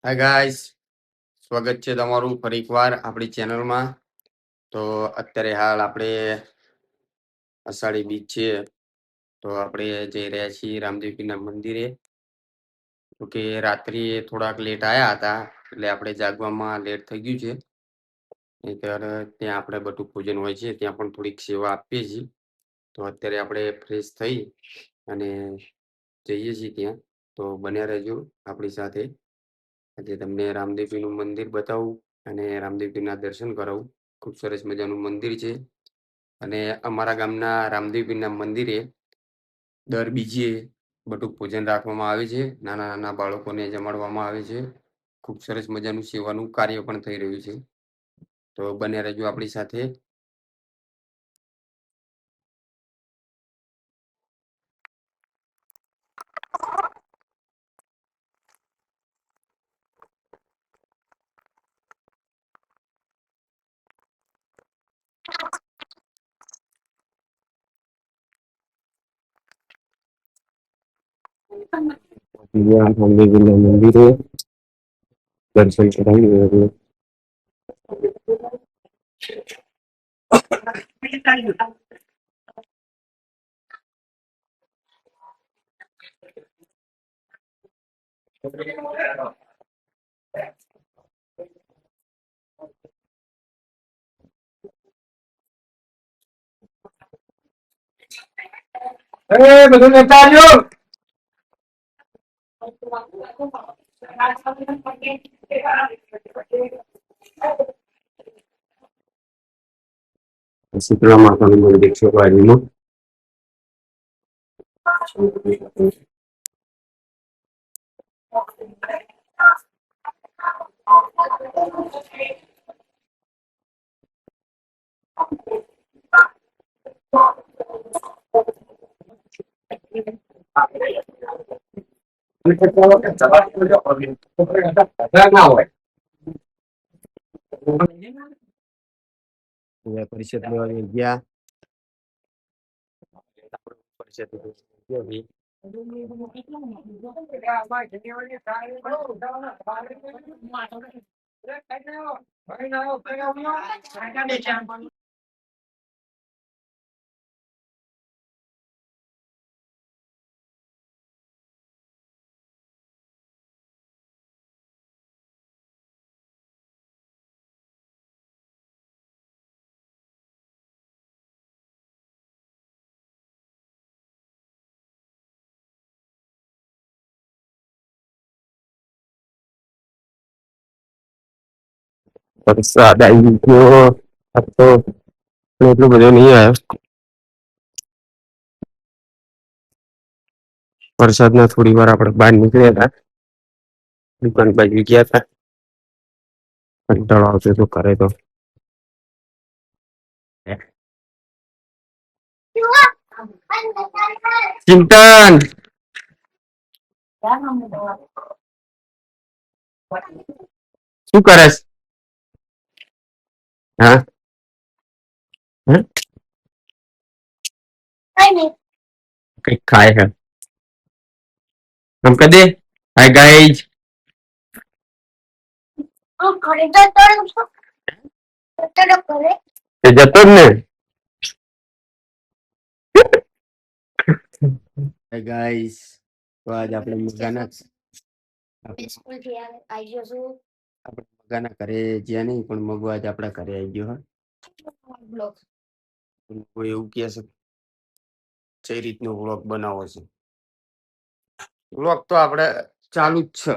Hi guys, સ્વાગત છે તમારું ફરી એકવાર આપણી ચેનલમાં. તો અત્યારે હાલ આપણે અષાઢી બીજ છે, તો આપણે જઈ રહ્યા છીએ રામદેવપીરના મંદિરે. તો કે રાત્રિ થોડાક લેટ આવ્યા હતા, એટલે આપણે જાગવામાં લેટ થઈ ગયું છે. નહીંતર ત્યાં આપણે બધું પૂજન હોય છે, ત્યાં પણ થોડીક સેવા આપીએ છીએ. તો અત્યારે આપણે ફ્રેશ થઈ અને જઈએ છીએ ત્યાં. તો બન્યા રહેજો આપણી સાથે. આજે તમને રામદેવપીરનું મંદિર બતાવું અને રામદેવપીરના દર્શન કરાવું. ખૂબ સરસ મજાનું મંદિર છે અને અમારા ગામના રામદેવપીરના મંદિરે દર બીજે બધું પૂજન રાખવામાં આવે છે. નાના નાના બાળકોને જમાડવામાં આવે છે. ખૂબ સરસ મજાનું સેવાનું કાર્ય પણ થઈ રહ્યું છે. તો બન્યા રહેજો આપણી સાથે. રામદેવપીરના મંદિરે દર્શન કરાવી. બધું લેતા આવ્યો. શીતળા માતાનું મંદિર છે બાજુમાં. ના હોય પરિષદ લેવા ગયા. વરસાદ આવી ગયો. તો એટલું બધું નહીં આવ્યો. વરસાદના થોડી વાર આપણે બહાર નીકળ્યા હતા, દુકાન બાજુ ગયા હતા. કંટાળો આવતો તો કરે તો ચિંતન શું કરે? હા, કઈક ખાય છે. આમ કહી દે, હાય ગાઈઝ. એ જતો જ ને. હાય ગાઈઝ, તો આજ આપણે મગાના ઘરે જ્યાં નહીં, પણ મગુ આજ આપણા ઘરે આવી ગયો. કોઈ એવું કહે છે કઈ રીતનો વ્લોગ બનાવો છે. વ્લોગ તો આપણે ચાલુ જ છે,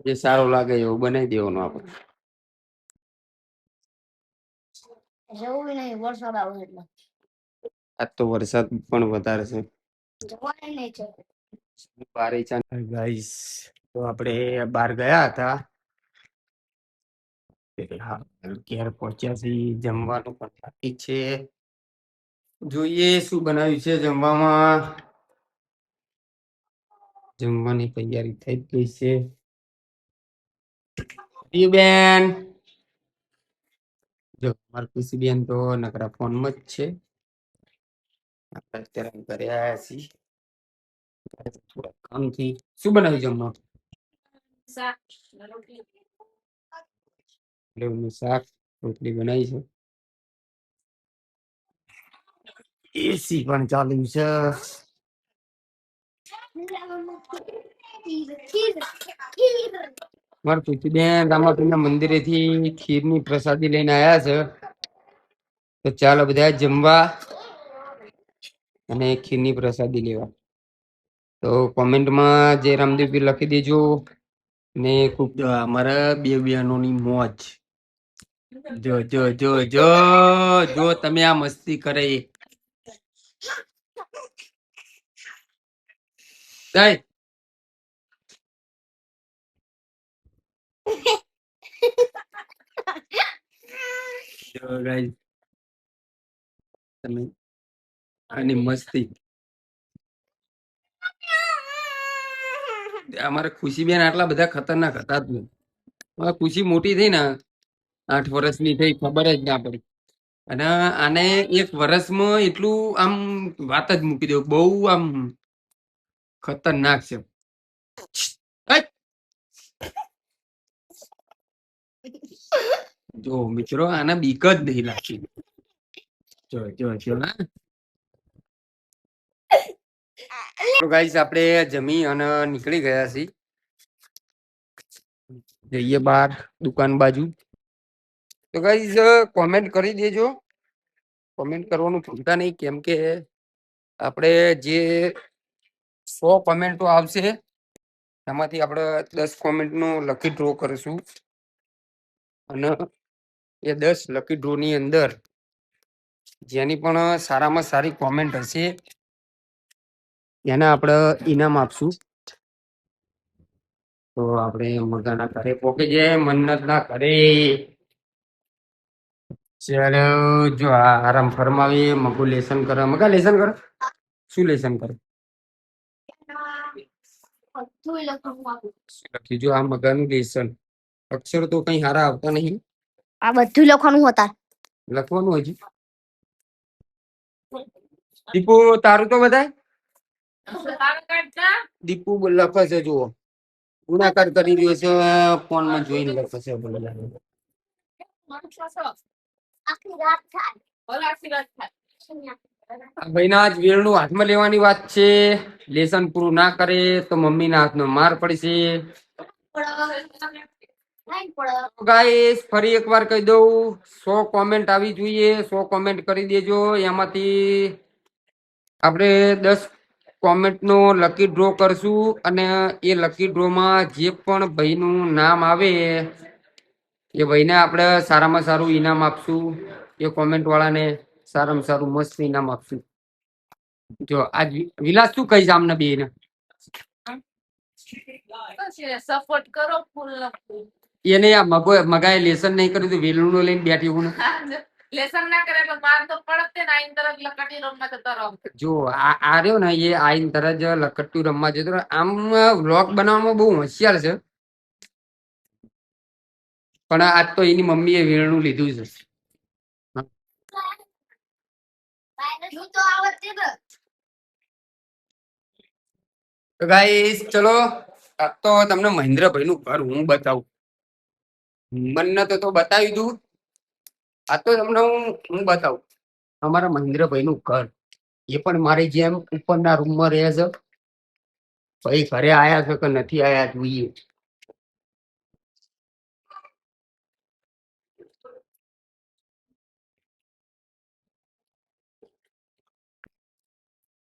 જે સારું લાગે એવું બનાવી દેવાનું. આપણે આજ તો વરસાદ પણ વધારે છે. ગાઈસ, તો આપણે બહાર ગયા હતા. ઘેર પહોંચ્યા છીએ. જમવાનું પણ બાકી છે. જોઈએ શું બનાવ્યું છે જમવામાં. જમવાની તૈયારી થઈ ગઈ છે. બેન જો મારા ખુશી બેન તો નકરા ફોનમાં જ છે. આપણે અત્યારે ઘરે આવ્યા છીએ થોડા કામથી. શું બનાવ્યું જમવા? શાક રોટલી બનાવી છે. એસી પણ ચાલુ છે. મારા પૃથ્વીબેન રામાપીરના મંદિરે થી ખીરની પ્રસાદી લઈને આયા છે. તો ચાલો બધા જમવા અને ખીરની પ્રસાદી લેવા. તો કોમેન્ટમાં જય રામદેવ લખી દેજો. ને ખૂબ અમારા બે બહેનોની મોજ. જો જો જો જો જો તમે આ મસ્તી કરે. તમે આની મસ્તી. અમારે ખુશીબેન આટલા બધા ખતરનાક હતા જ નહીં. ખુશી મોટી થઈ ને 8 વર્ષની થઈ ખબર જ ના પડી. અને આને 1 વર્ષમાં એટલું આમ વાત જ મૂકી દઉં બહુ આમ ખતરનાક છે. જો મિત્રો આને બીક જ નહીં લાગતી. જો જો જો ગાઈસ આપણે જમી અને નીકળી ગયા છીએ. જઈએ બહાર દુકાન બાજુ. તો ગાઈસ કોમેન્ટ કરી દેજો. કોમેન્ટ કરવાનું ભૂલતા નહીં કેમ કે આપણે જે 100 કોમેન્ટો આવશે એમાંથી આપણે 10 કોમેન્ટનો લકી ડ્રો કરીશું. અને એ 10 લકી ડ્રોની અંદર જેની પણ સારામાં સારી કોમેન્ટ હશે એને આપણે ઇનામ આપશું. તો આપણે મગાના ઘરે પોકે જે મન્નત ના ઘરે. ચાલો જો આરામ ફરમાવી મગુ લેસન કરે. મગા લેસન કરે. શું લેસન કરે? જો આ મગાનું લેસન. અક્ષર તો કઈ સારા આવતા નહીં. આ બધું લખવાનું હોતા. લખવાનું હજી. દીપુ તારું તો બધાય. દીપુ લખે છે જુઓ. ગુણાકાર કરી રહ્યો છે ફોનમાં જોઈને લખે છે. ભાઈના આજ વેરણું હાથમાં લેવાની વાત છે. લેસન પૂરું ના કરે તો મમ્મીના હાથનો માર પડશે. ગાઈસ ફરી એકવાર કહી દઉં 100 કોમેન્ટ આવી જોઈએ. 100 કોમેન્ટ કરી દેજો. એમાંથી આપણે 10 કોમેન્ટનો લકી ડ્રો કરશું અને એ લકી ડ્રોમાં જે પણ ભાઈનું નામ આવે એ ભાઈને આપણે સારામાં સારું ઇનામ આપશું. એ કોમેન્ટ વાળાને સારામાં સારું મસ્ત ઇનામ આપશું. જો આજ વિલાસ શું કહીશ આમને બેને? સપોર્ટ કરો ફૂલ. એને આ મગાએ લેસન નહીં કર્યું તો વેલણું લઈને બેઠી હું. લેસન ના કરે તો માર તો પડતે ને આઈન તરત લકટી રમવા જતો રહો. જો આ રહ્યો ને એ આઈન તરત જ લકટી રમવા જતો રહો. આમ વ્લોગ બનાવવામાં બહુ હોશિયાર છે. પણ આજ તો એની મમ્મીએ વેલણું લીધું છે. તો ગાઈસ ચલો તો તમને મહેન્દ્રભાઈ નું ઘર હું બતાવું. મને તો બતાવી દઉં. આ તો તમને હું બતાવું અમારા મહેન્દ્રભાઈ નું ઘર. એ પણ મારી જેમ ઉપરના રૂમમાં રહે છે. ભાઈ ઘરે આયા છે કે નથી આયા જોઈએ.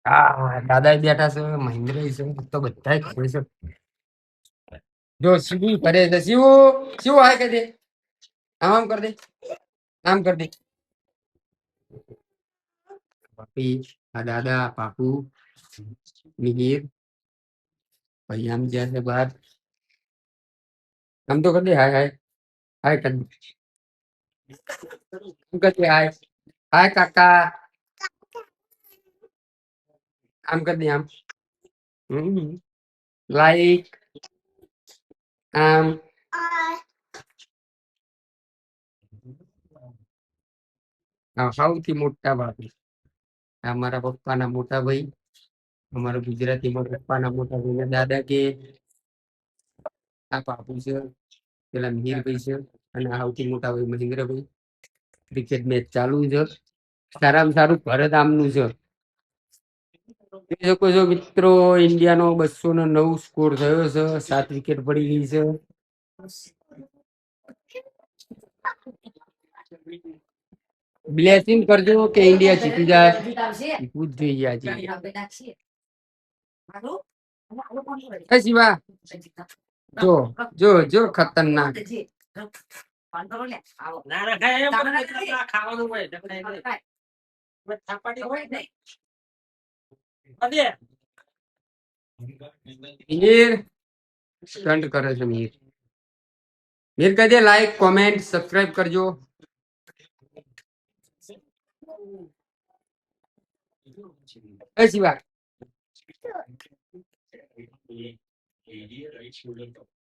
હા દાદા બેઠા છે. મહેન્દ્ર છે તો બધા ખબર છે. જો શિવ કરે છે. શિવ આય કે દે. આમ કર દે. આમ કર દે. પાપી આ દાદા પાપુ મિહિર ભાઈ આમ જ્યાં છે બહાર. આમ તો કર દે. હાય હાય હાય કર દે. આમ કર દે હાય. હાય કાકા. આમ કર દે આમ. લાઈક આમ. સૌથી મોટા ભાઈ અમારા પપ્પાના મોટા ભાઈ. અમારા ગુજરાતીમાં પપ્પાના મોટા ભાઈ દાદા કે આ બાપુ છે, પેલા મિહિરભાઈ છે, અને આ સૌથી મોટા ભાઈ મહેન્દ્રભાઈ. ક્રિકેટ મેચ ચાલુ છે. સારામાં સારું ભરત આમનું છે. જોઈ શકો છો મિત્રો, ઇન્ડિયાનો 209 સ્કોર થયો છે. 7 વિકેટ પડી ગઈ છે. બ્લેસિંગ કરજો કે ઇન્ડિયા જીતી જાય. જીતવું જ જોઈએ આજે. એ શિવા, જો જો જો ખતરનાક. મિહિર સ્ટન્ટ કરે છે. મિહિર કરી દે લાઈક, કોમેન્ટ, સબસ્ક્રાઇબ કરજો. એ શિવા,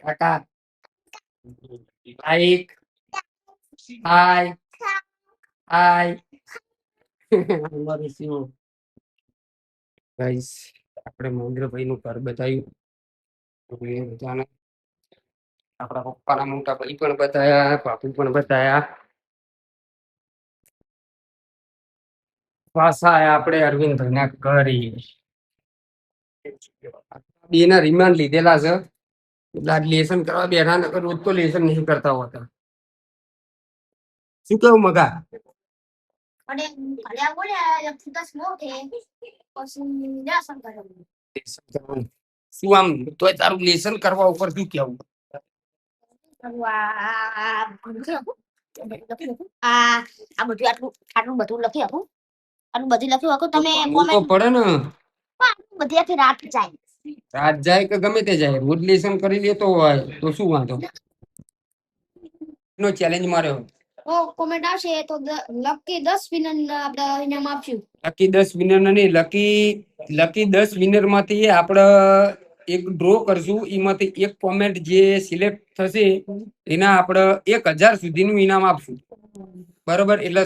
કાકા લાઈક, હાય હાય. અમારું શિવ ગાઈસ, આપણે મહેન્દ્રભાઈ નું ઘર બતાવ્યું. બધાને આપણા પપ્પાના મોટા ભાઈ પણ બતાયા, બાપુ પણ બતાયા. પાછા આપણે અરવિંદભાઈ ના ઘરે બેના રિમાન્ડ લીધેલા છે. એટલે આજ લેસન કરવા બેઠા, નકર રોજ તો લેસન નહીં કરતા હોતા. શું કેવું મગા? લેસન કરવાનું. શું આમ તોય તારું લેસન કરવા ઉપર શું કેવું? આટલું બધું લખી આપું, આટલું બધું લખ્યું આપું તમે ભણવું તો પડે ને. બધી આખી રાત જાય. રાત જાય કે ગમે તે જાય, રોજ લેસન કરી લેતો હોય તો શું વાંધો? નો ચેલેન્જ માર્યો. કોમેન્ટ આવશે તો લકી 10 વિનર આપણે ઇનામ આપશું. લકી 10 વિનર નહીં, લકી 10 વિનર માંથી આપણે એક ડ્રો કરશું. એમાંથી એક કોમેન્ટ જે સિલેક્ટ થશે એના આપણે 1000 સુધીનું ઇનામ આપશું. બરોબર? એટલે